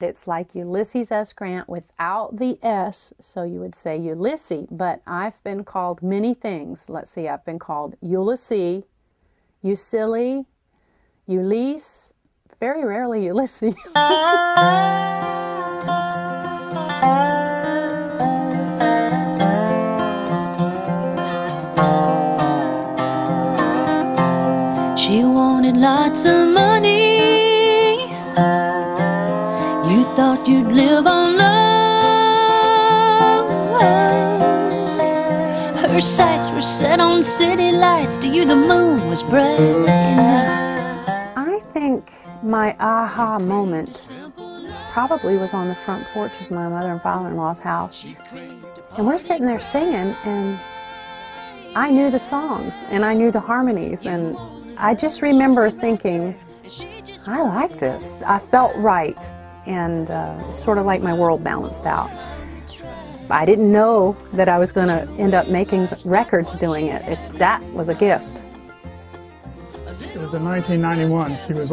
It's like Ulysses S. Grant without the S, so you would say Ulysses, but I've been called many things. Let's see, I've been called Ulysses, Usilly, Ulisse, very rarely Ulysses. She wanted lots of money. You thought you'd live on love. Her sights were set on city lights. To you the moon was bright enough. I think my aha moment probably was on the front porch of my mother and father-in-law's house. And we're sitting there singing, and I knew the songs, and I knew the harmonies, and I just remember thinking, I like this. I felt right, and sort of like my world balanced out. I didn't know that I was going to end up making records doing it. That was a gift. It was in 1991. She was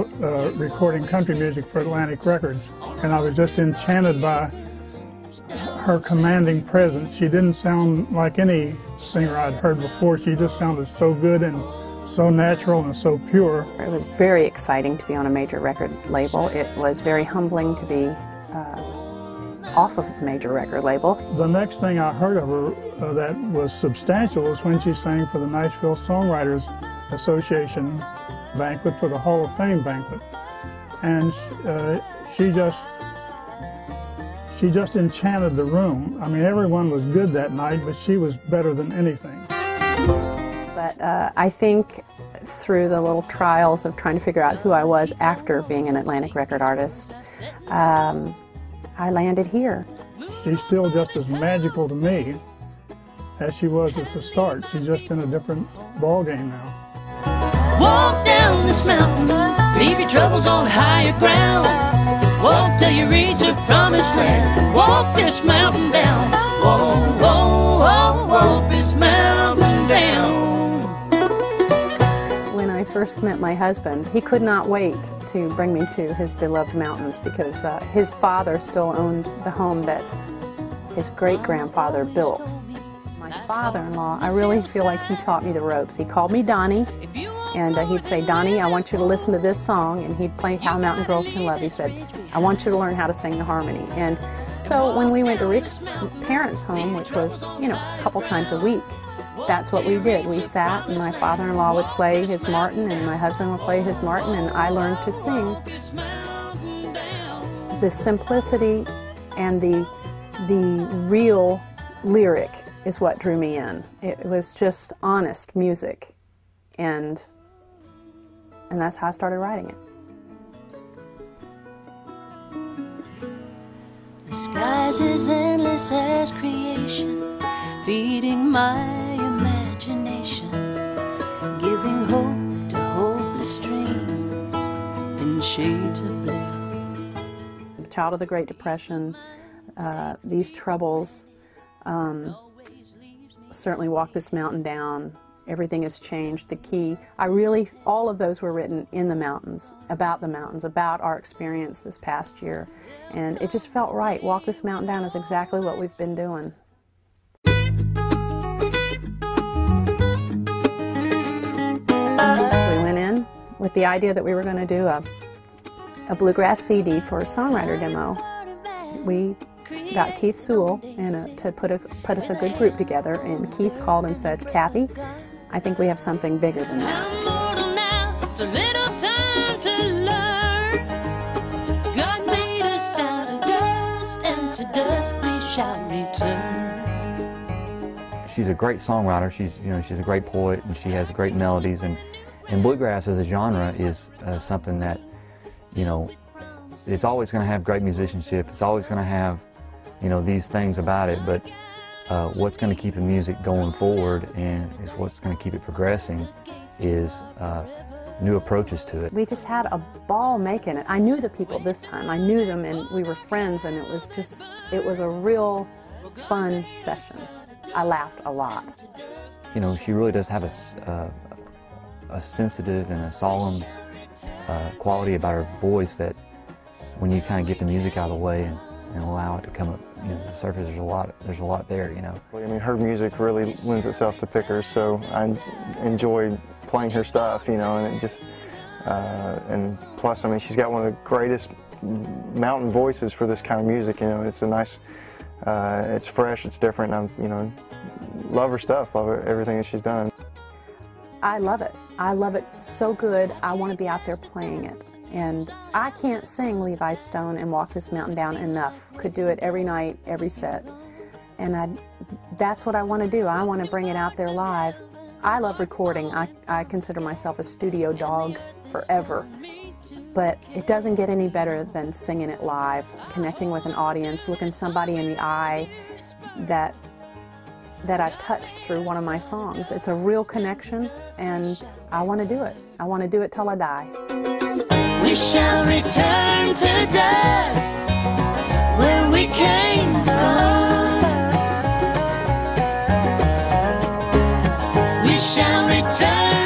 recording country music for Atlantic Records, and I was just enchanted by her commanding presence. She didn't sound like any singer I'd heard before. She just sounded so good and so natural and so pure. It was very exciting to be on a major record label. It was very humbling to be off of the major record label. The next thing I heard of her that was substantial was when she sang for the Nashville Songwriters Association banquet, for the Hall of Fame banquet. And she just enchanted the room. I mean, everyone was good that night, but she was better than anything. But I think through the little trials of trying to figure out who I was after being an Atlantic record artist, I landed here. She's still just as magical to me as she was at the start. She's just in a different ballgame now. Walk down this mountain, leave your troubles on higher ground. Walk till you reach the promised land. Walk this mountain down. Whoa, whoa, whoa, walk this mountain down. When I first met my husband, he could not wait to bring me to his beloved mountains because his father still owned the home that his great-grandfather built. My father-in-law, I really feel like he taught me the ropes. He called me Donnie, and he'd say, Donnie, I want you to listen to this song, and he'd play How Mountain Girls Can Love. He said, I want you to learn how to sing the harmony. And so when we went to Rick's parents' home, which was, you know, a couple times a week, that's what we did. We sat, and my father-in-law would play his Martin, and my husband would play his Martin, and I learned to sing. The simplicity and the real lyric is what drew me in. It was just honest music, and that's how I started writing it. The skies as endless as creation, feeding my imagination, giving hope to hopeless dreams in shades of blue. A child of the Great Depression, these troubles, certainly Walk This Mountain Down, Everything Has Changed, The Key. All of those were written in the mountains, about our experience this past year. And it just felt right. Walk This Mountain Down is exactly what we've been doing. We went in with the idea that we were going to do a bluegrass CD for a songwriter demo. We got Keith Sewell to put us a good group together, and Keith called and said, Kathy, I think we have something bigger than that. So little time to learn. God made us out of dust, and to dust we shall return. She's a great songwriter. She's a great poet, and she has great melodies. And bluegrass as a genre is something that, it's always going to have great musicianship. It's always going to have, these things about it. But what's going to keep the music going forward, and is what's going to keep it progressing, is new approaches to it. We just had a ball making it. I knew the people this time. I knew them, and we were friends, and it was a real fun session. I laughed a lot. She really does have a sensitive and a solemn quality about her voice that when you kind of get the music out of the way and allow it to come up, you know, to the surface, there's a lot there, you know. I mean, her music really lends itself to pickers, so I enjoy playing her stuff, you know, and it just, and plus, I mean, she's got one of the greatest mountain voices for this kind of music, you know. It's a nice, it's fresh, it's different, and I'm, you know, love her stuff, love everything that she's done. I love it. I love it so good, I want to be out there playing it. And I can't sing Levi Stone and Walk This Mountain Down enough. Could do it every night, every set. And that's what I want to do. I want to bring it out there live. I love recording. I consider myself a studio dog forever. But it doesn't get any better than singing it live, connecting with an audience, looking somebody in the eye that I've touched through one of my songs. It's a real connection, and I want to do it. I want to do it till I die. We shall return to dust where we came from. We shall return